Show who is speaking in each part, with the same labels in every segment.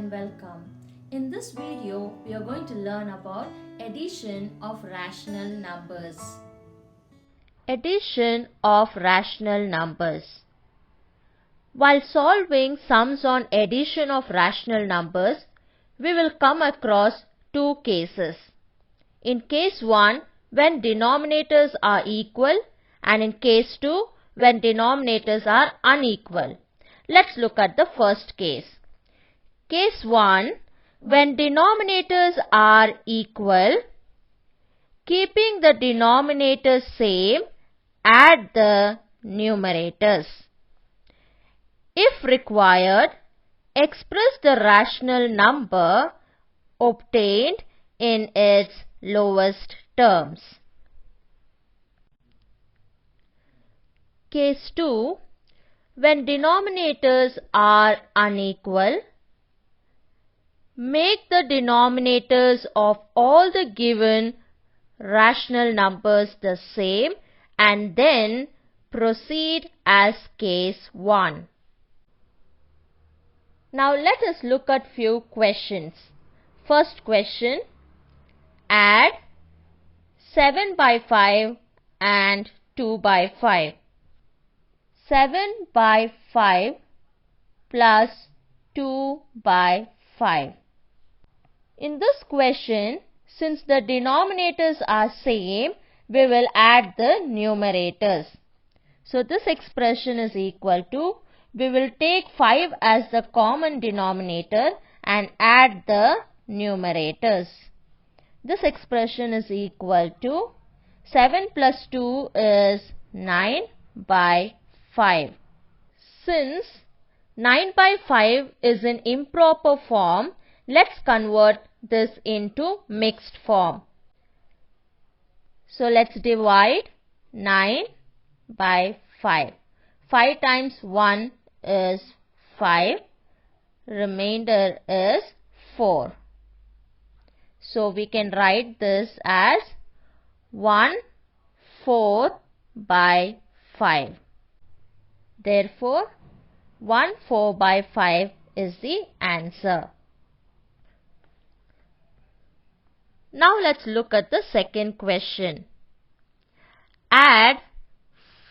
Speaker 1: and welcome. In this video, we are going to learn about addition of rational numbers.
Speaker 2: Addition of rational numbers. While solving sums on addition of rational numbers, we will come across two cases. In case 1, when denominators are equal, and in case 2, when denominators are unequal. Let's look at the first case. Case 1, when denominators are equal, keeping the denominators same, add the numerators. If required, express the rational number obtained in its lowest terms. Case 2, when denominators are unequal, make the denominators of all the given rational numbers the same and then proceed as case 1. Now let us look at few questions. First question, add 7 by 5 and 2 by 5. 7 by 5 plus 2 by 5. In this question, since the denominators are same, we will add the numerators. So this expression is equal to, we will take 5 as the common denominator and add the numerators. This expression is equal to 7 plus 2 is 9 by 5. Since 9 by 5 is an improper form, let's convert this into mixed form. So let's divide 9 by 5. 5 times 1 is 5. Remainder is 4. So we can write this as 1/4 by 5. Therefore, 1/4 by 5 is the answer. Now let's look at the second question. Add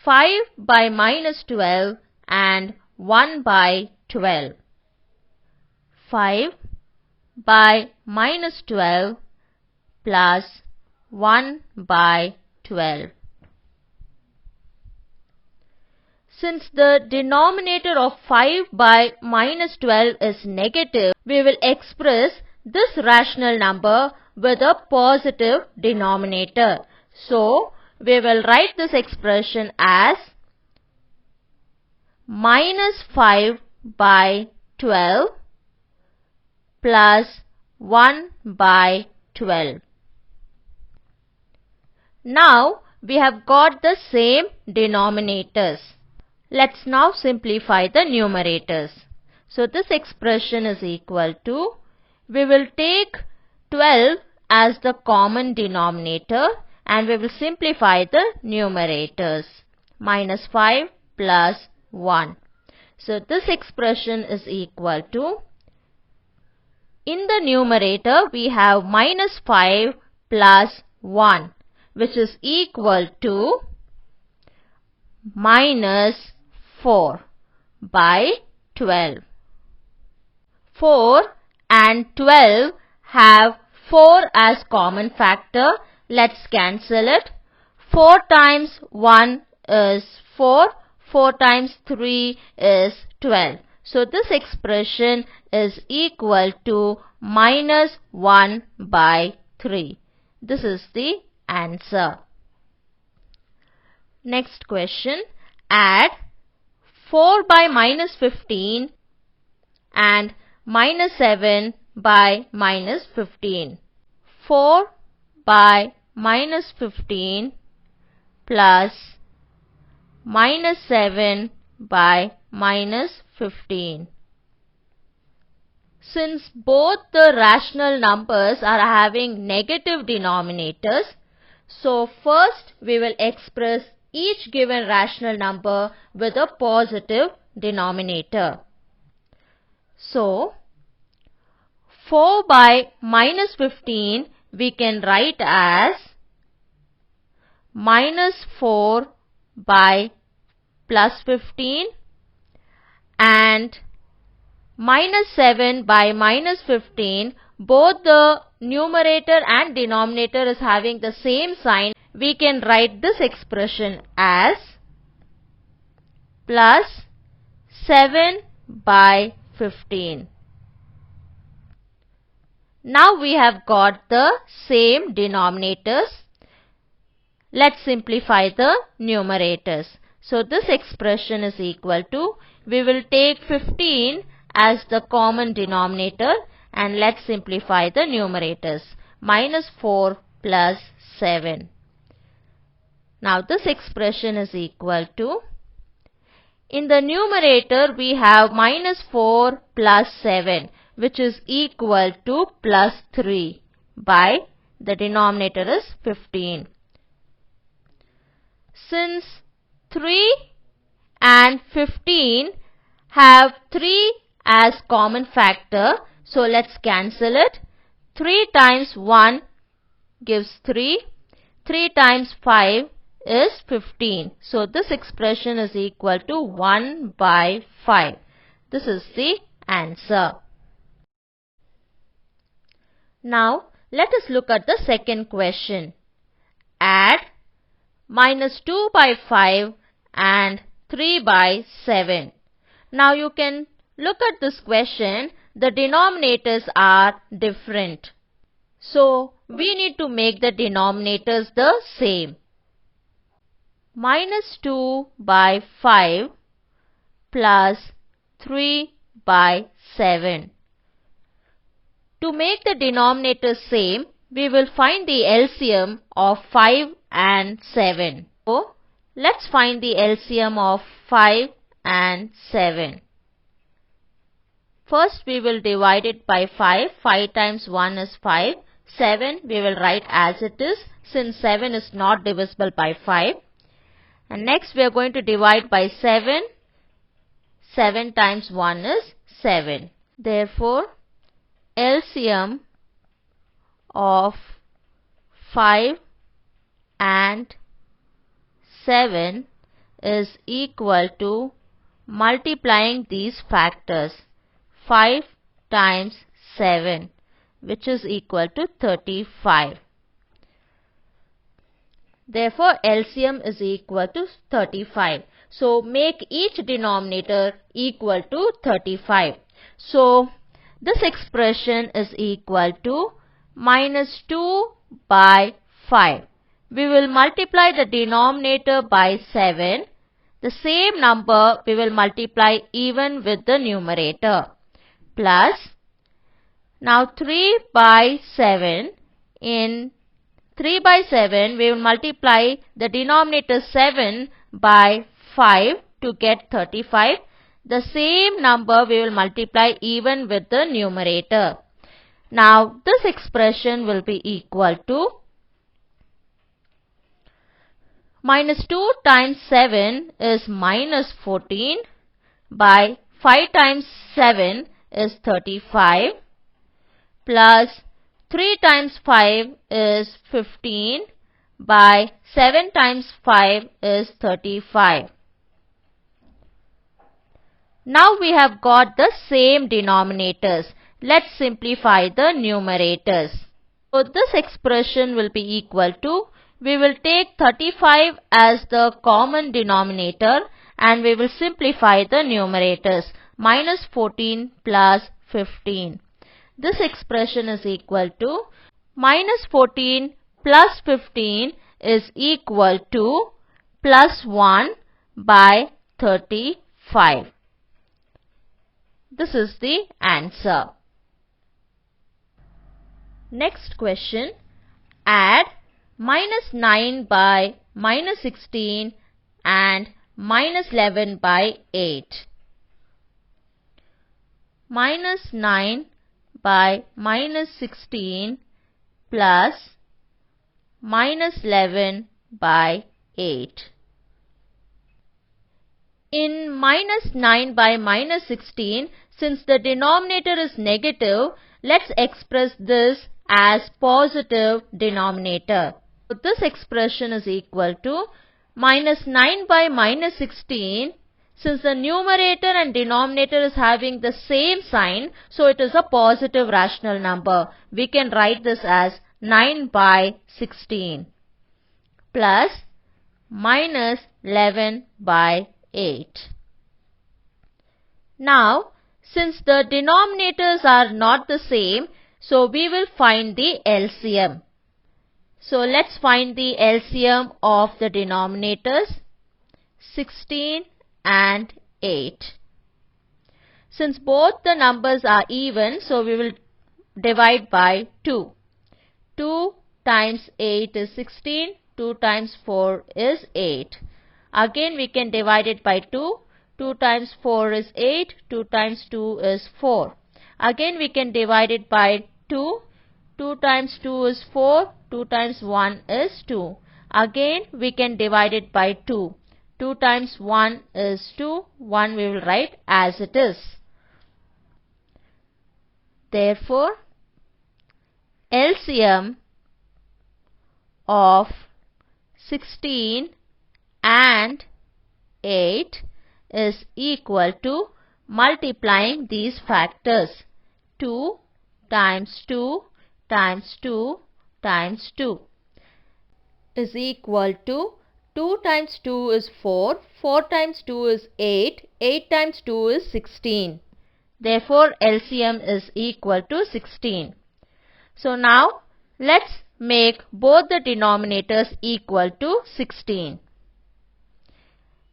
Speaker 2: 5 by minus 12 and 1 by 12. 5 by minus 12 plus 1 by 12. Since the denominator of 5 by minus 12 is negative, we will express this rational number with a positive denominator. So, we will write this expression as minus 5 by 12 plus 1 by 12. Now, we have got the same denominators. Let's now simplify the numerators. So, this expression is equal to, we will take 12 as the common denominator and we will simplify the numerators. Minus 5 plus 1. So, this expression is equal to, in the numerator we have minus 5 plus 1, which is equal to minus 4 by 12. 4 and 12 have 4 as common factor. Let's cancel it. 4 times 1 is 4. 4 times 3 is 12. So this expression is equal to minus 1 by 3. This is the answer. Next question. Add 4 by minus 15 and minus 7 by minus 15. 4 by minus 15 plus minus 7 by minus 15. Since both the rational numbers are having negative denominators, so first we will express each given rational number with a positive denominator. So, 4 by minus 15 we can write as minus 4 by plus 15, and minus 7 by minus 15, both the numerator and denominator is having the same sign. We can write this expression as plus 7 by 15. Now we have got the same denominators. Let's simplify the numerators. So this expression is equal to, we will take 15 as the common denominator and let's simplify the numerators. Minus 4 plus 7. Now this expression is equal to, in the numerator we have minus 4 plus 7, which is equal to plus 3 by the denominator is 15. Since 3 and 15 have 3 as common factor, so let's cancel it. 3 times 1 gives 3. 3 times 5 is 15. So this expression is equal to 1 by 5. This is the answer. Now let us look at the second question. Add minus 2 by 5 and 3 by 7. Now you can look at this question. The denominators are different. So we need to make the denominators the same. Minus 2 by 5 plus 3 by 7. To make the denominators same, we will find the LCM of 5 and 7. So let's find the LCM of 5 and 7. First we will divide it by 5. 5 times 1 is 5. 7 we will write as it is, since 7 is not divisible by 5. And next we are going to divide by 7. 7 times 1 is 7. Therefore LCM of 5 and 7 is equal to multiplying these factors. 5 times 7, which is equal to 35. Therefore LCM is equal to 35. So make each denominator equal to 35. So this expression is equal to minus 2 by 5. We will multiply the denominator by 7. The same number we will multiply even with the numerator. Plus, now 3 by 7. In 3 by 7 we will multiply the denominator 7 by 5 to get 35. The same number we will multiply even with the numerator. Now this expression will be equal to minus 2 times 7 is minus 14 by 5 times 7 is 35 plus 3 times 5 is 15 by 7 times 5 is 35. Now we have got the same denominators. Let's simplify the numerators. So this expression will be equal to, we will take 35 as the common denominator and we will simplify the numerators. Minus 14 plus 15. This expression is equal to minus 14 plus 15 is equal to plus 1 by 35. This is the answer. Next question. Add minus 9 by minus 16 and minus 11 by 8. Minus 9 by minus 16 plus minus 11 by 8. In minus 9 by minus 16, since the denominator is negative, let's express this as positive denominator. So this expression is equal to minus 9 by minus 16. Since the numerator and denominator is having the same sign, so it is a positive rational number. We can write this as 9 by 16 plus minus 11 by 8. Now, since the denominators are not the same, so we will find the LCM. So let's find the LCM of the denominators, 16 and 8. Since both the numbers are even, so we will divide by 2. 2 times 8 is 16, 2 times 4 is 8. Again we can divide it by 2. 2 times 4 is 8, 2 times 2 is 4. Again we can divide it by 2. 2 times 2 is 4, 2 times 1 is 2. Again we can divide it by 2. 2 times 1 is 2, 1 we will write as it is. Therefore, LCM of 16 and 8 is equal to multiplying these factors. 2 times 2 times 2 times 2 is equal to 2 times 2 is 4, 4 times 2 is 8, 8 times 2 is 16. Therefore, LCM is equal to 16. So now, let's make both the denominators equal to 16.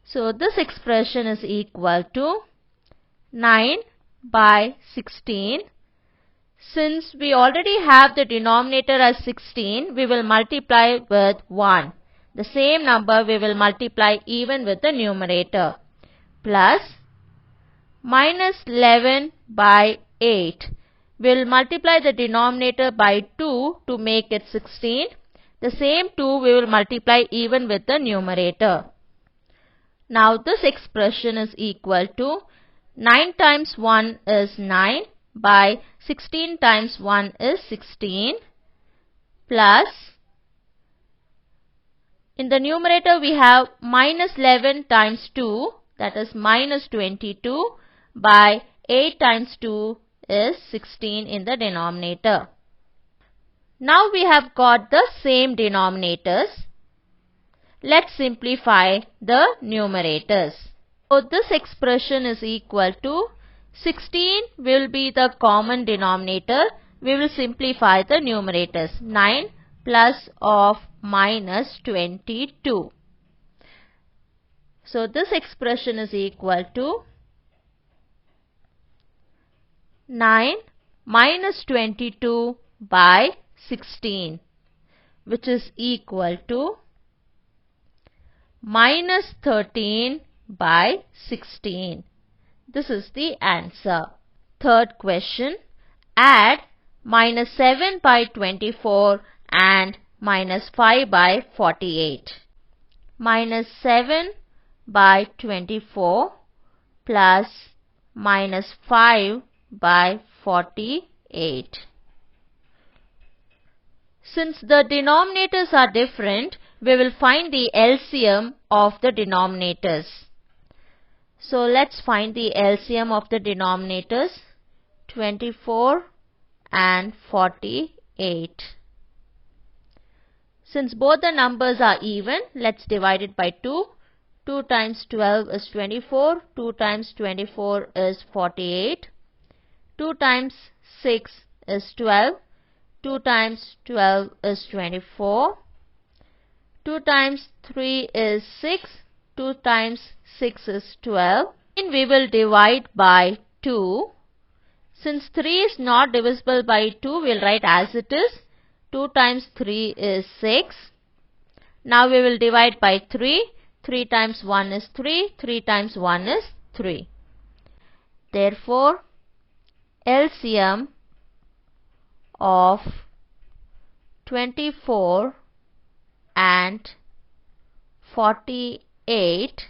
Speaker 2: So this expression is equal to 9 by 16. Since we already have the denominator as 16, we will multiply with 1. The same number we will multiply even with the numerator. Plus minus 11 by 8. We will multiply the denominator by 2 to make it 16. The same 2 we will multiply even with the numerator. Now this expression is equal to 9 times 1 is 9 by 16 times 1 is 16 plus in the numerator we have minus 11 times 2, that is minus 22 by 8 times 2 is 16 in the denominator. Now we have got the same denominators. Let's simplify the numerators. So this expression is equal to 16 will be the common denominator. We will simplify the numerators. 9 plus of minus 22. So this expression is equal to 9 minus 22 by 16, which is equal to minus 13 by 16. This is the answer. Third question. Add minus 7 by 24 and minus 5 by 48. Minus 7 by 24 plus minus 5 by 48. Since the denominators are different, we will find the LCM of the denominators. So let's find the LCM of the denominators, 24 and 48. Since both the numbers are even, let's divide it by 2. 2 times 12 is 24, 2 times 24 is 48, 2 times 6 is 12, 2 times 12 is 24, 2 times 3 is 6, 2 times 6 is 12. And we will divide by 2. Since 3 is not divisible by 2, we will write as it is. 2 times 3 is 6. Now we will divide by 3. 3 times 1 is 3. 3 times 1 is 3. Therefore, LCM of 24 and 48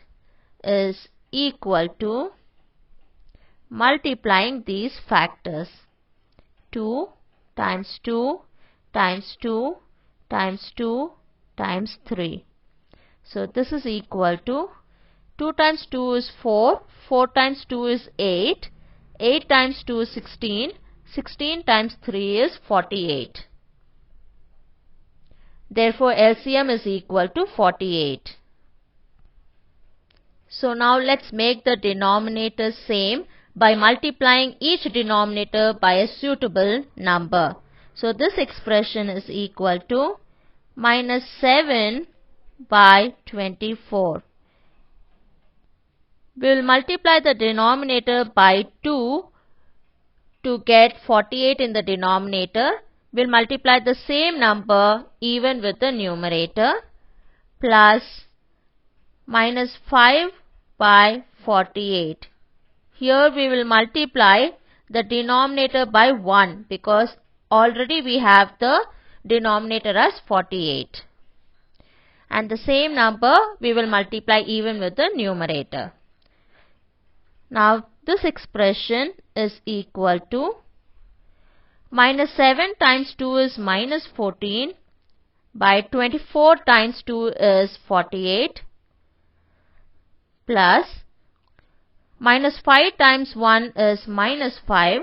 Speaker 2: is equal to multiplying these factors. 2 times 2 times 2 times 2 times 3. So this is equal to 2 times 2 is 4, 4 times 2 is 8, 8 times 2 is 16, 16 times 3 is 48. Therefore, LCM is equal to 48. So now let's make the denominator same by multiplying each denominator by a suitable number. So this expression is equal to minus 7 by 24. We will multiply the denominator by 2 to get 48 in the denominator. We will multiply the same number even with the numerator, plus minus 5 by 48. Here we will multiply the denominator by 1 because already we have the denominator as 48. And the same number we will multiply even with the numerator. Now this expression is equal to minus 7 times 2 is minus 14 by 24 times 2 is 48 plus minus 5 times 1 is minus 5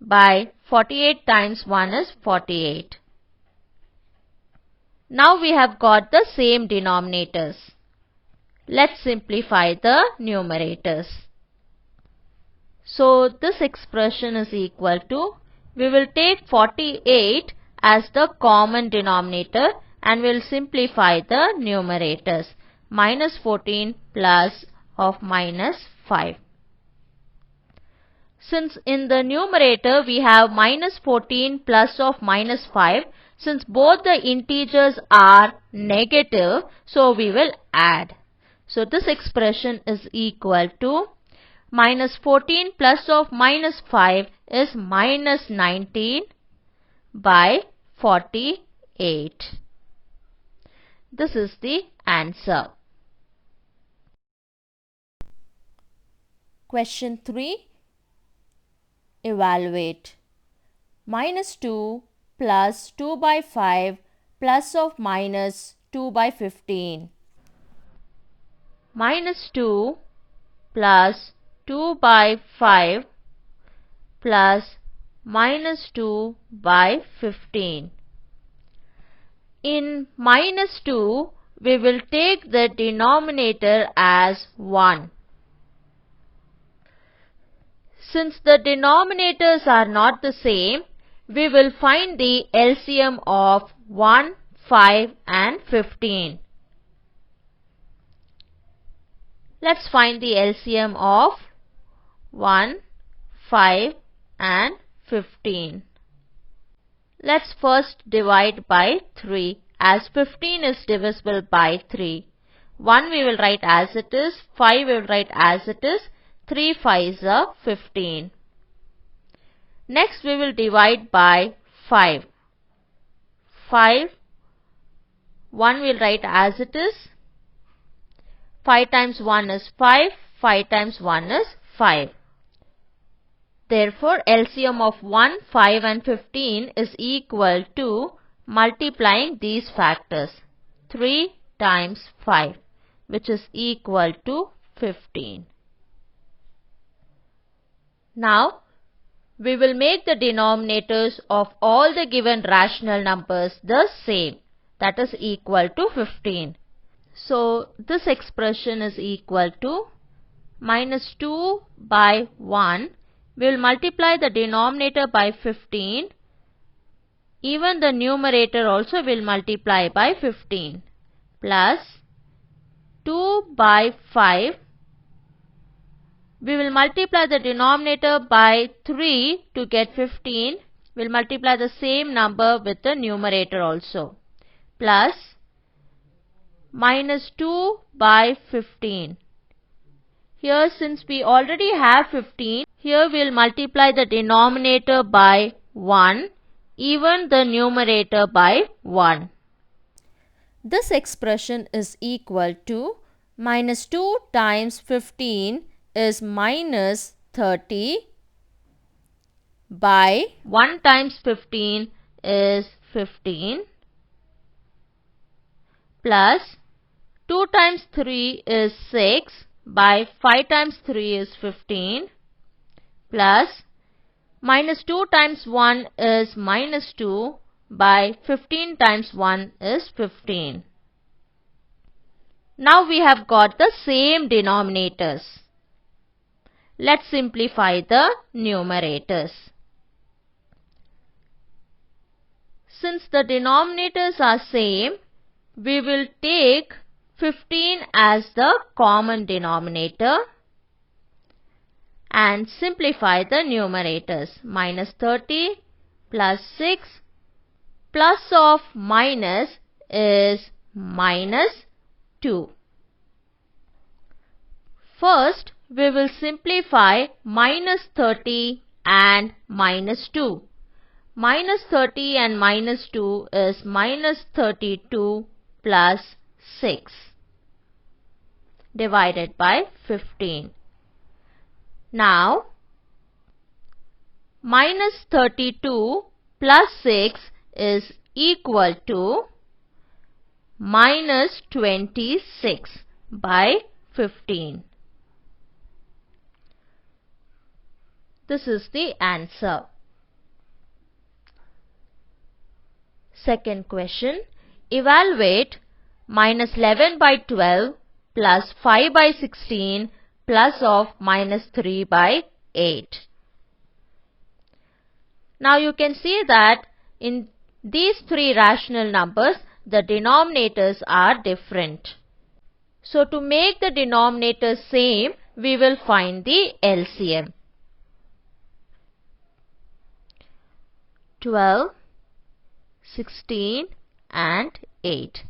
Speaker 2: by 48 times 1 is 48. Now we have got the same denominators. Let's simplify the numerators. So this expression is equal to, we will take 48 as the common denominator and will simplify the numerators. Minus 14 plus of minus 5. Since in the numerator we have minus 14 plus of minus 5, since both the integers are negative, so we will add. So this expression is equal to minus 14 plus of minus 5 is minus 19 by 48. This is the answer.
Speaker 1: Question 3. Evaluate. Minus 2 plus 2 by 5 plus of minus 2 by 15.
Speaker 2: Minus 2 plus 2 by 5 plus minus 2 by 15. In minus 2, we will take the denominator as 1. Since the denominators are not the same, we will find the LCM of 1, 5 and 15. Let's find the LCM of 1, 5 and 15. Let's first divide by 3 as 15 is divisible by 3. 1 we will write as it is, 5 we will write as it is, 3 5s are 15. Next we will divide by 5. 5, 1 we will write as it is, 5 times 1 is 5, 5 times 1 is 5. Therefore, LCM of 1, 5 and 15 is equal to multiplying these factors. 3 times 5, which is equal to 15. Now, we will make the denominators of all the given rational numbers the same, that is equal to 15. So, this expression is equal to minus 2 by 1. We will multiply the denominator by 15. Even the numerator also will multiply by 15. Plus 2 by 5. We will multiply the denominator by 3 to get 15. We will multiply the same number with the numerator also. Plus minus 2 by 15. Here since we already have 15, here we will multiply the denominator by 1, even the numerator by 1.
Speaker 1: This expression is equal to minus 2 times 15 is minus 30 by
Speaker 2: 1 times 15 is 15 plus 2 times 3 is 6 by 5 times 3 is 15 plus minus 2 times 1 is minus 2 by 15 times 1 is 15. Now we have got the same denominators. Let's simplify the numerators. Since the denominators are same, we will take 15 as the common denominator and simplify the numerators. Minus 30 plus 6 plus of minus is minus 2. First, we will simplify minus 30 and minus 2. Minus 30 and minus 2 is minus 32 plus 6 divided by 15. Now, minus 32 plus 6 is equal to minus 26 by 15. This is the answer. Second question. Evaluate minus 11 by 12 plus 5 by 16 plus of minus 3 by 8. Now you can see that in these three rational numbers, the denominators are different. So to make the denominators same, we will find the LCM. 12, 16 and 8.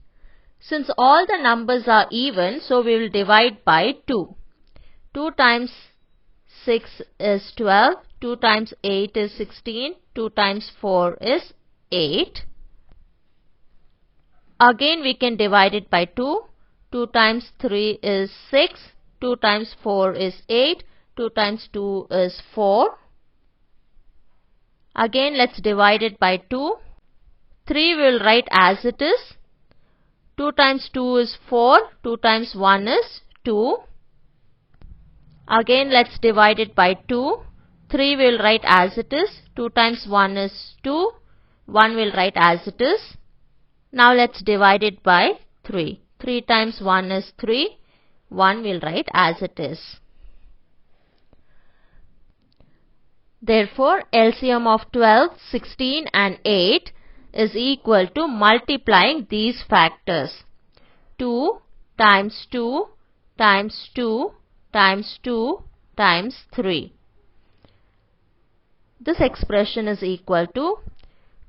Speaker 2: Since all the numbers are even, so we will divide by 2. 2 times 6 is 12, 2 times 8 is 16, 2 times 4 is 8. Again we can divide it by 2. 2 times 3 is 6, 2 times 4 is 8, 2 times 2 is 4. Again let's divide it by 2. 3 will write as it is. 2 times 2 is 4, 2 times 1 is 2. Again let's divide it by 2. 3 will write as it is. 2 times 1 is 2. 1 will write as it is. Now let's divide it by 3. 3 times 1 is 3. 1 will write as it is. Therefore, LCM of 12, 16 and 8 is equal to multiplying these factors. 2 times 2 times 2 times 2 times 3. This expression is equal to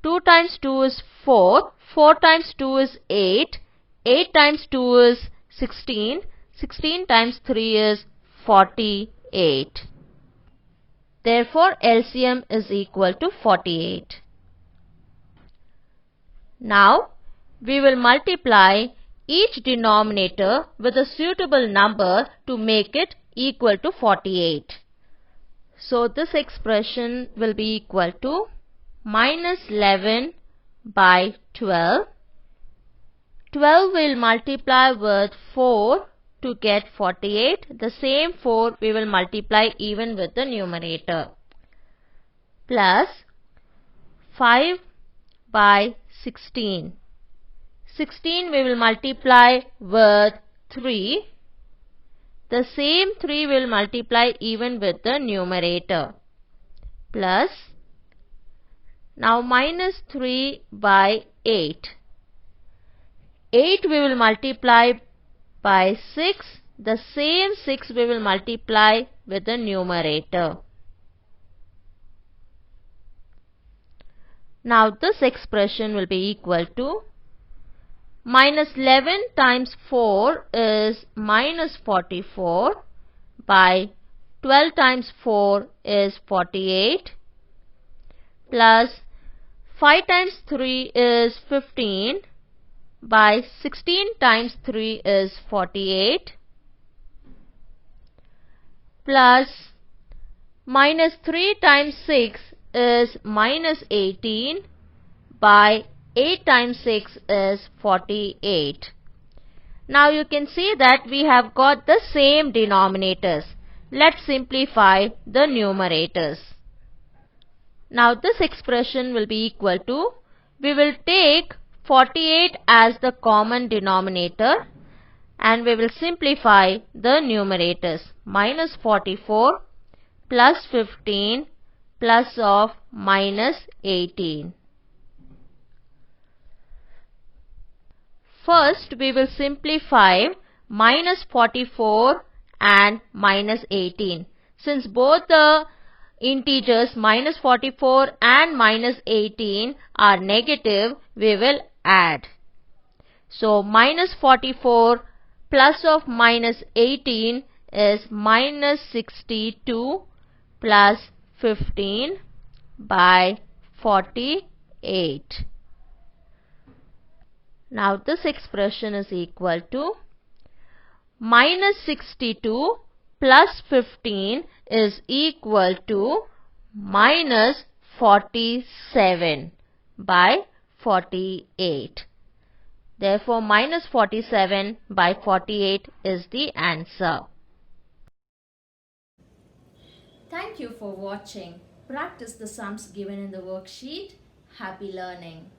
Speaker 2: 2 times 2 is 4, 4 times 2 is 8, 8 times 2 is 16, 16 times 3 is 48. Therefore, LCM is equal to 48. Now, we will multiply each denominator with a suitable number to make it equal to 48. So, this expression will be equal to minus 11 by 12. 12 will multiply with 4 to get 48. The same 4 we will multiply even with the numerator. Plus 5 by 16. 16 we will multiply with 3. The same 3 will multiply even with the numerator. Plus, now minus 3 by 8. 8 we will multiply by 6. The same 6 we will multiply with the numerator. Now this expression will be equal to minus 11 times 4 is minus 44 by 12 times 4 is 48 plus 5 times 3 is 15 by 16 times 3 is 48 plus minus 3 times 6 is minus 18 by 8 times 6 is 48. Now you can see that we have got the same denominators. Let's simplify the numerators. Now this expression will be equal to, we will take 48 as the common denominator and we will simplify the numerators. Minus 44 plus 15 plus of minus 18. First we will simplify minus 44 and minus 18. Since both the integers minus 44 and minus 18 are negative, we will add. So minus 44 plus of minus 18 is minus 62 plus 15 by 48. Now this expression is equal to minus 62 plus 15 is equal to minus 47 by 48. Therefore, minus 47 by 48 is the answer.
Speaker 1: Thank you for watching. Practice the sums given in the worksheet. Happy learning.